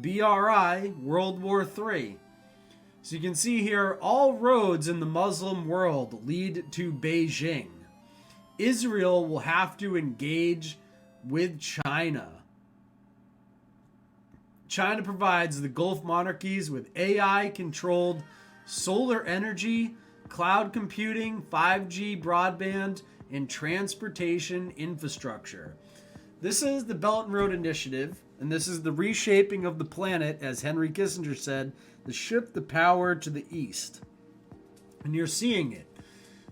BRI, World War III. So you can see here, all roads in the Muslim world lead to Beijing. Israel will have to engage with China. China provides the Gulf monarchies with AI-controlled solar energy, cloud computing, 5G broadband, and transportation infrastructure. This is the Belt and Road Initiative, and this is the reshaping of the planet, as Henry Kissinger said, to shift the power to the east. And you're seeing it.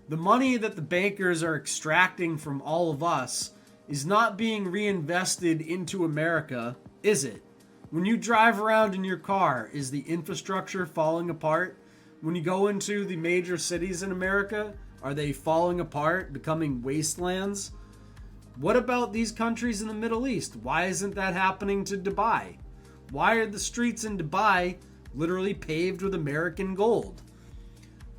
The money that the bankers are extracting from all of us is not being reinvested into America, is it? When you drive around in your car, is the infrastructure falling apart? When you go into the major cities in America, are they falling apart, becoming wastelands? What about these countries in the Middle East? Why isn't that happening to Dubai? Why are the streets in Dubai literally paved with American gold?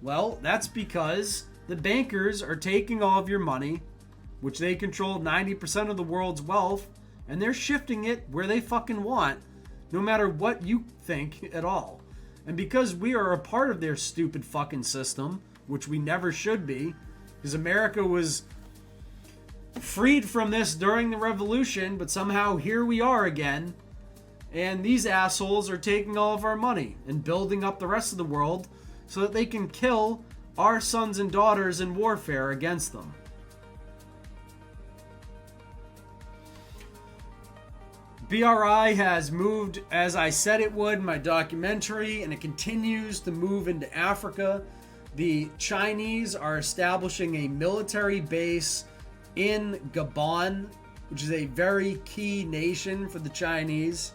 Well, that's because the bankers are taking all of your money, which they control 90% of the world's wealth, and they're shifting it where they fucking want, no matter what you think at all. And because we are a part of their stupid fucking system, which we never should be, because America was freed from this during the revolution, but somehow here we are again. And these assholes are taking all of our money and building up the rest of the world so that they can kill our sons and daughters in warfare against them. BRI has moved, as I said it would in my documentary, and it continues to move into Africa. The Chinese are establishing a military base in Gabon, which is a very key nation for the Chinese.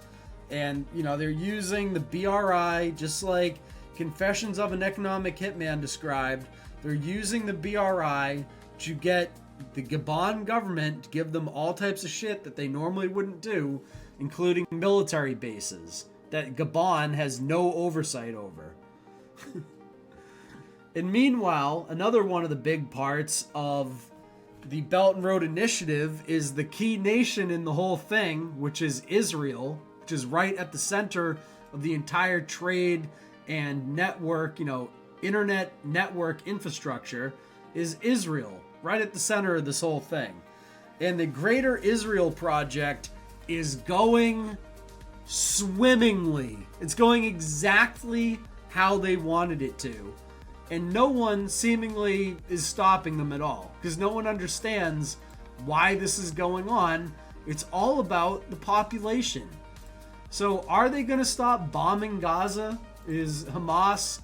And, you know, they're using the BRI, just like Confessions of an Economic Hitman described. They're using the BRI to get the Gabon government to give them all types of shit that they normally wouldn't do, including military bases that Gabon has no oversight over. And meanwhile, another one of the big parts of the Belt and Road Initiative is the key nation in the whole thing, which is Israel, which is right at the center of the entire trade and network, internet network infrastructure, is Israel, right at the center of this whole thing. And the Greater Israel Project is going swimmingly. It's going exactly how they wanted it to. And no one seemingly is stopping them at all, because no one understands why this is going on. It's all about the population. So are they going to stop bombing Gaza? Is Hamas,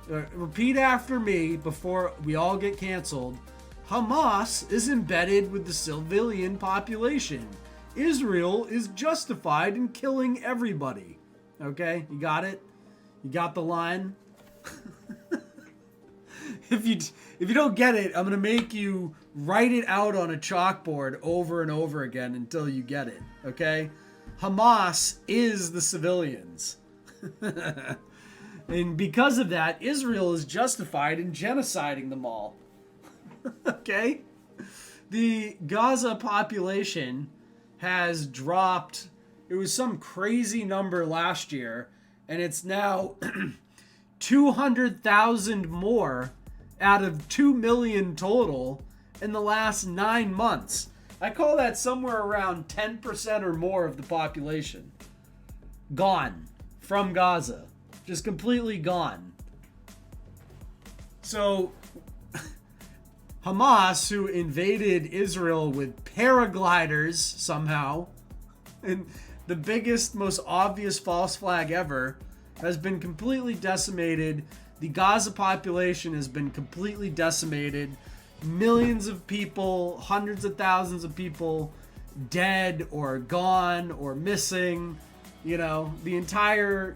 repeat after me before we all get canceled, Hamas is embedded with the civilian population. Israel is justified in killing everybody. Okay, you got it? You got the line? If you don't get it, I'm going to make you write it out on a chalkboard over and over again until you get it, okay? Hamas is the civilians. And because of that, Israel is justified in genociding them all. Okay? The Gaza population has dropped. It was some crazy number last year, and it's now 200,000 more out of 2 million total in the last 9 months. I call that somewhere around 10% or more of the population gone from Gaza. Just completely gone. So Hamas, who invaded Israel with paragliders somehow, and the biggest, most obvious false flag ever, has been completely decimated. The Gaza population has been completely decimated. Millions of people, hundreds of thousands of people dead or gone or missing. The entire,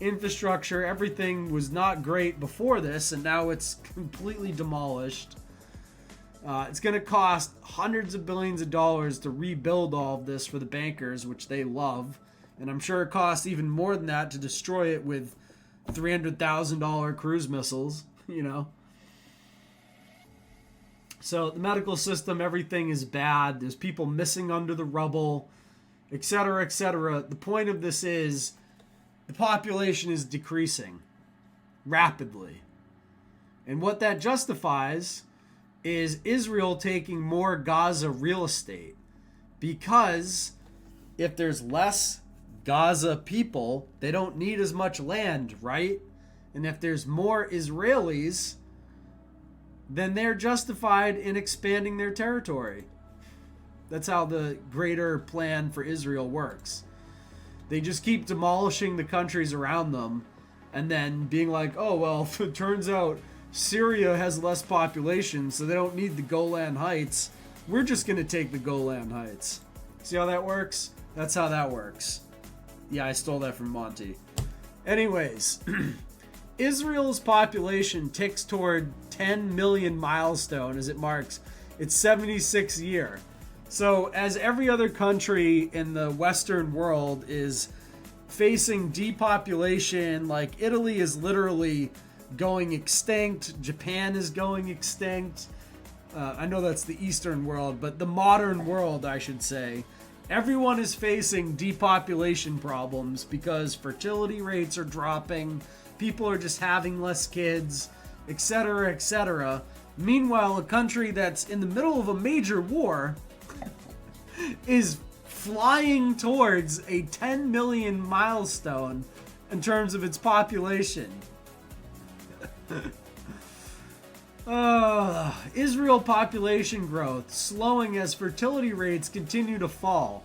infrastructure, everything was not great before this, and now it's completely demolished. It's going to cost hundreds of billions of dollars to rebuild all of this for the bankers, which they love. And I'm sure it costs even more than that to destroy it with $300,000 cruise missiles, So the medical system, everything is bad. There's people missing under the rubble. etc., etc. The point of this is the population is decreasing rapidly. And what that justifies is Israel taking more Gaza real estate. Because if there's less Gaza people, they don't need as much land, right? And if there's more Israelis, then they're justified in expanding their territory. That's how the greater plan for Israel works. They just keep demolishing the countries around them and then being like, oh, well, it turns out Syria has less population, so they don't need the Golan Heights. We're just going to take the Golan Heights. See how that works? That's how that works. Yeah, I stole that from Monty. Anyways, Israel's population ticks toward 10 million milestone as it marks its 76th year. So as every other country in the Western world is facing depopulation, like Italy is literally going extinct, Japan is going extinct. I know that's the Eastern world, but the modern world, I should say. Everyone is facing depopulation problems because fertility rates are dropping, people are just having less kids, etc., etc. Meanwhile, a country that's in the middle of a major war is flying towards a 10 million milestone in terms of its population. Israel population growth slowing as fertility rates continue to fall.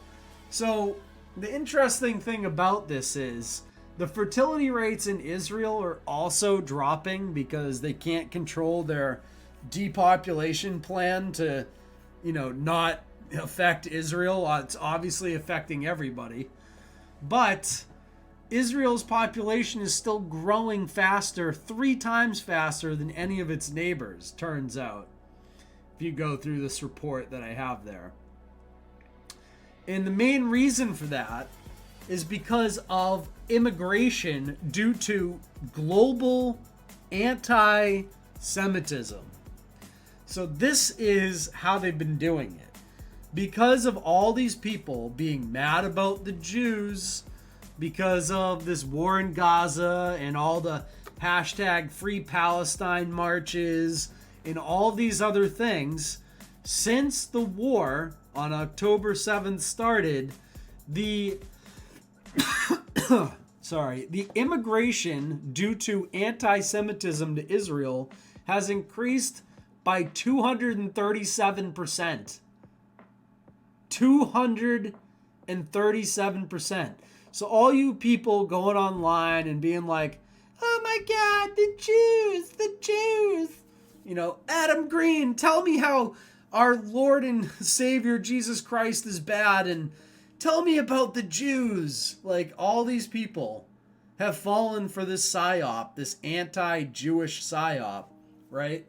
So the interesting thing about this is the fertility rates in Israel are also dropping because they can't control their depopulation plan to, not affect Israel. It's obviously affecting everybody. But Israel's population is still growing faster, 3 times faster than any of its neighbors, turns out, if you go through this report that I have there. And the main reason for that is because of immigration due to global anti-Semitism. So this is how they've been doing it. Because of all these people being mad about the Jews, because of this war in Gaza and all the hashtag Free Palestine marches and all these other things, since the war on October 7th started, the the immigration due to anti-Semitism to Israel has increased by 237%. 237%. So all you people going online and being like, oh my God, the Jews. Adam Green, tell me how our Lord and Savior Jesus Christ is bad and tell me about the Jews. Like, all these people have fallen for this psyop, this anti-Jewish psyop, right?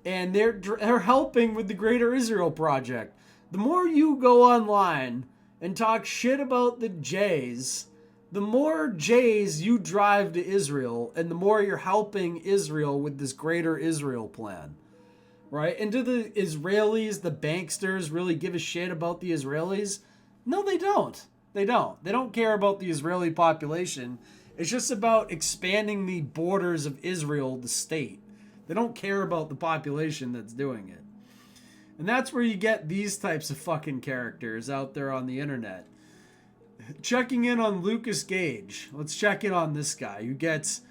And they're helping with the Greater Israel Project. The more you go online and talk shit about the Jays, the more Jays you drive to Israel, and the more you're helping Israel with this Greater Israel plan, right? And do the Israelis, the banksters, really give a shit about the Israelis? No, they don't. They don't care about the Israeli population. It's just about expanding the borders of Israel, the state. They don't care about the population that's doing it. And that's where you get these types of fucking characters out there on the internet. Checking in on Lucas Gage. Let's check in on this guy who gets...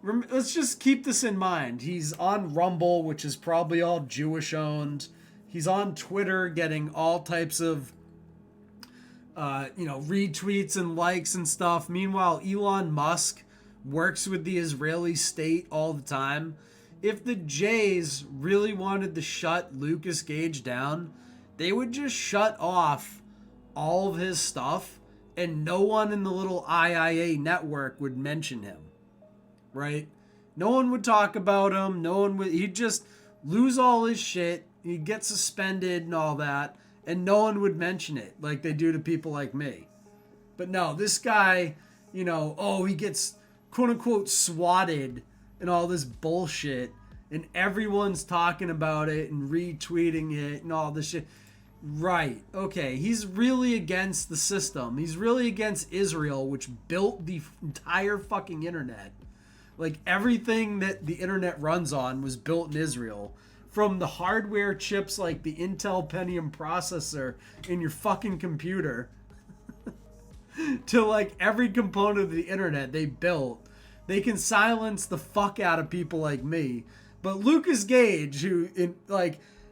Let's just keep this in mind. He's on Rumble, which is probably all Jewish owned. He's on Twitter getting all types of, retweets and likes and stuff. Meanwhile, Elon Musk works with the Israeli state all the time. If the Jays really wanted to shut Lucas Gage down, they would just shut off all of his stuff and no one in the little IIA network would mention him, right? No one would talk about him. He'd just lose all his shit. He'd get suspended and all that, and no one would mention it like they do to people like me. But no, this guy, he gets quote unquote swatted and all this bullshit, and everyone's talking about it and retweeting it and all this shit. Right. Okay. He's really against the system. He's really against Israel, which built the entire fucking internet. Like everything that the internet runs on was built in Israel. From the hardware chips like the Intel Pentium processor in your fucking computer to like every component of the internet they built. They can silence the fuck out of people like me. But Lucas Gage, who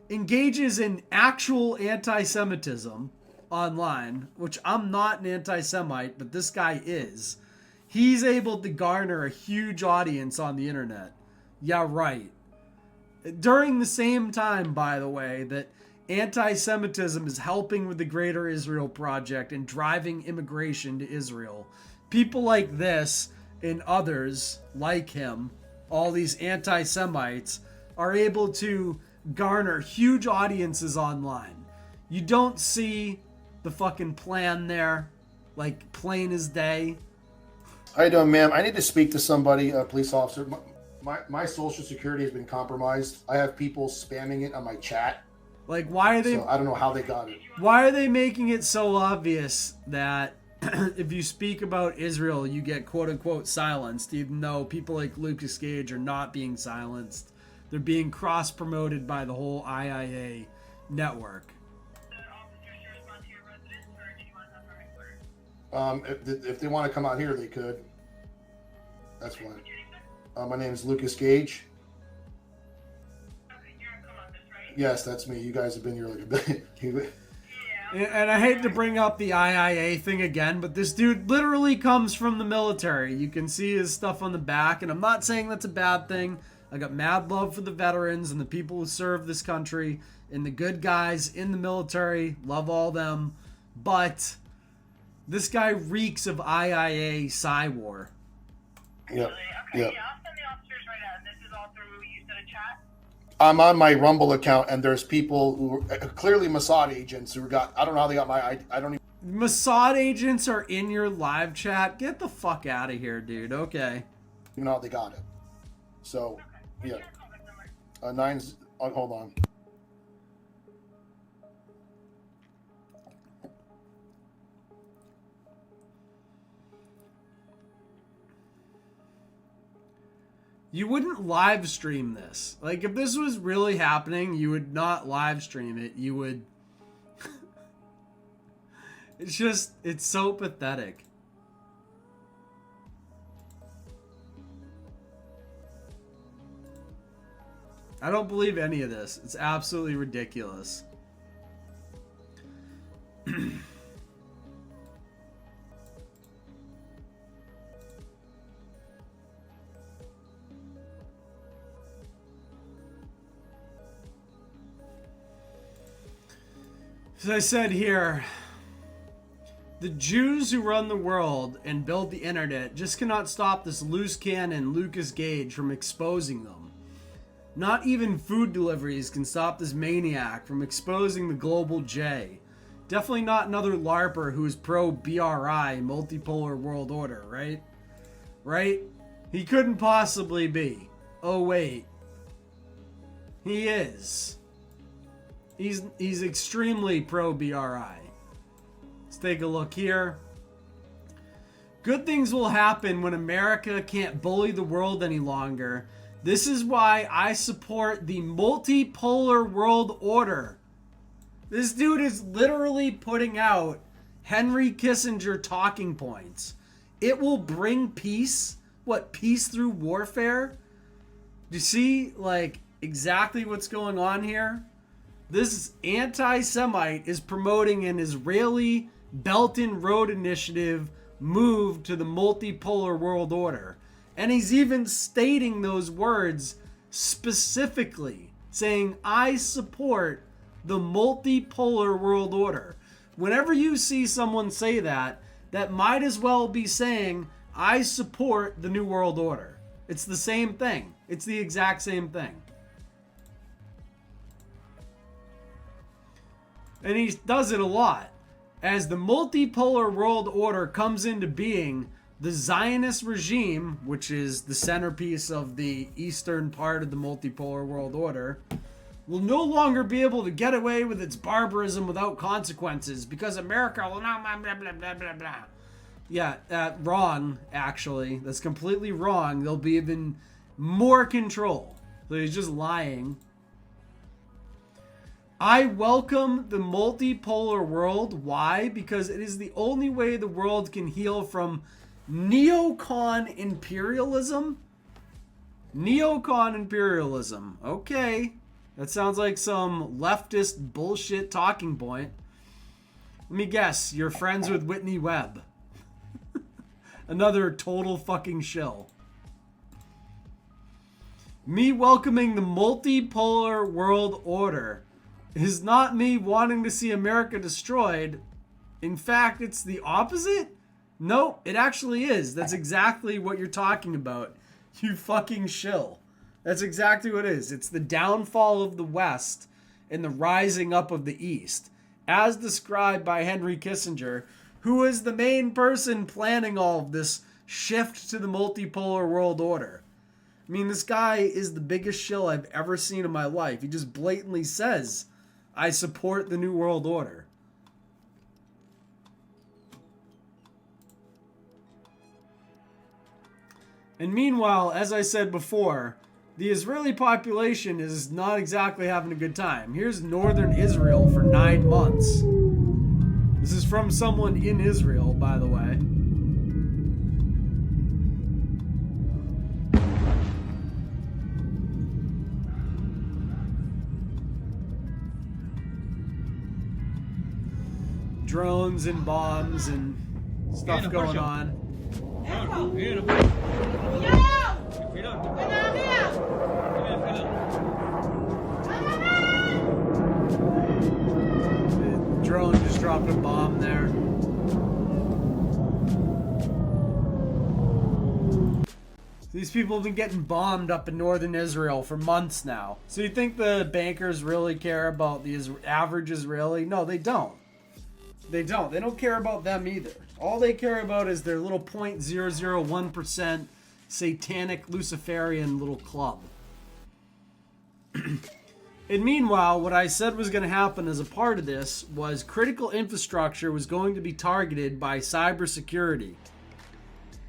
engages in actual anti-Semitism online, which I'm not an anti-Semite, but this guy is. He's able to garner a huge audience on the internet. Yeah, right. During the same time, by the way, that anti-Semitism is helping with the Greater Israel Project and driving immigration to Israel. People like this and others like him, all these anti-Semites, are able to garner huge audiences online. You don't see the fucking plan there, like plain as day. How you doing, ma'am? I need to speak to somebody, a police officer. My social security has been compromised. I have people spamming it on my chat. Like, why are they? So I don't know how they got it. Why are they making it so obvious that if you speak about Israel, you get quote unquote silenced, even though people like Lucas Gage are not being silenced? They're being cross promoted by the whole IIA network. If they want to come out here, they could. That's fine. My name is Lucas Gage. Okay, you're in Columbus, right? Yes, that's me. You guys have been here like a bit. And I hate to bring up the IIA thing again, but this dude literally comes from the military. You can see his stuff on the back, and I'm not saying that's a bad thing. I got mad love for the veterans and the people who serve this country and the good guys in the military. Love all them. But this guy reeks of IIA Psy-War. Yep. Okay, Yep. yeah, I'll send the officers right out. This is all through, you said, a chat? I'm on my Rumble account, and there's people who are clearly Mossad agents who got. I don't know how they got my. I don't even. Mossad agents are in your live chat. Get the fuck out of here, dude. Okay. Even know how they got it. So, yeah. Nine's. Hold on. You wouldn't live stream this. Like, if this was really happening, you would not live stream it. You would... it's so pathetic. I don't believe any of this. It's absolutely ridiculous. As I said here, the Jews who run the world and build the internet just cannot stop this loose cannon Lucas Gage from exposing them. Not even food deliveries can stop this maniac from exposing the global J. Definitely not another LARPer who is pro BRI, multipolar world order, right? Right? He couldn't possibly be. Oh wait. He is. He's extremely pro BRI. Let's take a look here. Good things will happen when America can't bully the world any longer. This is why I support the multipolar world order. This dude is literally putting out Henry Kissinger talking points. It will bring peace. What, peace through warfare? Do you see, like, exactly what's going on here? This anti-Semite is promoting an Israeli Belt and Road Initiative move to the multipolar world order. And he's even stating those words specifically, saying, I support the multipolar world order. Whenever you see someone say that, that might as well be saying, I support the New World Order. It's the same thing. It's the exact same thing. And he does it a lot. As the multipolar world order comes into being, the Zionist regime, which is the centerpiece of the eastern part of the multipolar world order, will no longer be able to get away with its barbarism without consequences because America will not blah, blah, blah, blah, blah, blah. Yeah, wrong, actually. That's completely wrong. There'll be even more control. So he's just lying. I welcome the multipolar world. Why? Because it is the only way the world can heal from neocon imperialism. Neocon imperialism. Okay. That sounds like some leftist bullshit talking point. Let me guess. You're friends with Whitney Webb. Another total fucking shill. Me welcoming the multipolar world order is not me wanting to see America destroyed. In fact, it's the opposite? Nope, it actually is. That's exactly what you're talking about. You fucking shill. That's exactly what it is. It's the downfall of the West and the rising up of the East, as described by Henry Kissinger, who is the main person planning all of this shift to the multipolar world order. I mean, this guy is the biggest shill I've ever seen in my life. He just blatantly says, I support the New World Order. And meanwhile, as I said before, the Israeli population is not exactly having a good time. Here's northern Israel for 9 months. This is from someone in Israel, by the way. Drones and bombs and stuff going on. The drone just dropped a bomb there. These people have been getting bombed up in northern Israel for months now. So you think the bankers really care about the average Israeli? No, they don't. They don't. They don't care about them either. All they care about is their little 0.001% satanic Luciferian little club. And meanwhile, what I said was going to happen as a part of this was critical infrastructure was going to be targeted by cybersecurity.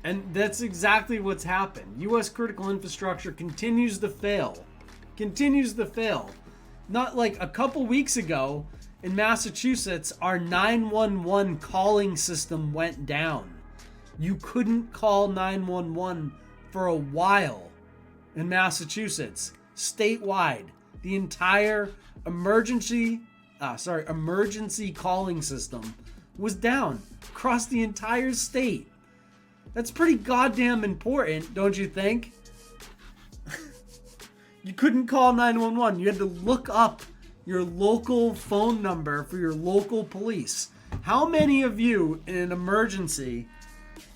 And that's exactly what's happened. U.S. critical infrastructure continues to fail. Continues to fail. Not like a couple weeks ago in Massachusetts, our 911 calling system went down. You couldn't call 911 for a while in Massachusetts, statewide. The entire emergency calling system was down across the entire state. That's pretty goddamn important, don't you think? You couldn't call 911. You had to look up your local phone number for your local police. How many of you in an emergency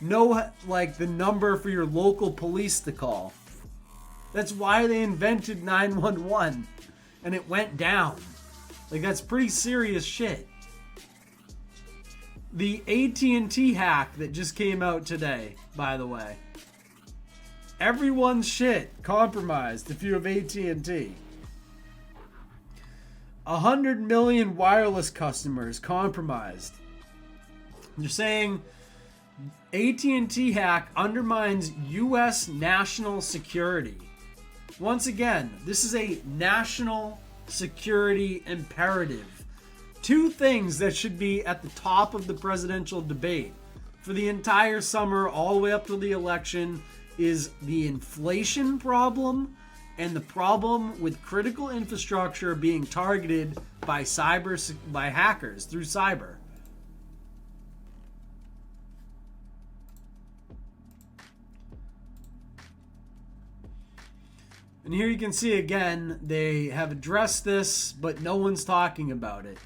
know like the number for your local police to call? That's why they invented 911 and it went down. Like, that's pretty serious shit. The AT&T hack that just came out today, by the way. Everyone's shit compromised if you have AT&T. 100 million wireless customers compromised. They're saying AT&T hack undermines U.S. national security. Once again, this is a national security imperative. Two things that should be at the top of the presidential debate for the entire summer all the way up to the election is the inflation problem and the problem with critical infrastructure being targeted by hackers through cyber. And here you can see again, they have addressed this, but no one's talking about it.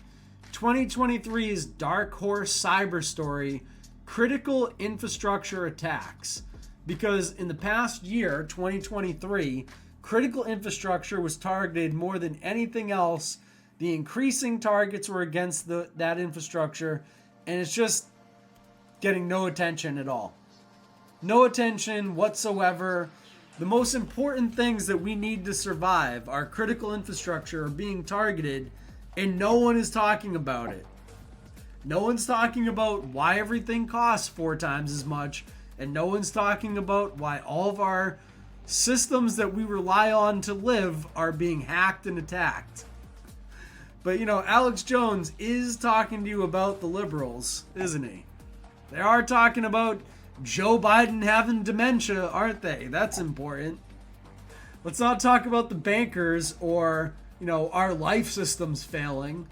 2023's dark horse cyber story, critical infrastructure attacks. Because in the past year, 2023, critical infrastructure was targeted more than anything else. The increasing targets were against that infrastructure, and it's just getting no attention at all. No attention whatsoever. The most important things that we need to survive, our critical infrastructure, are being targeted, and no one is talking about it. No one's talking about why everything costs 4 times as much, and no one's talking about why all of our systems that we rely on to live are being hacked and attacked. But, Alex Jones is talking to you about the liberals, isn't he? They are talking about Joe Biden having dementia, aren't they? That's important. Let's not talk about the bankers or, our life systems failing.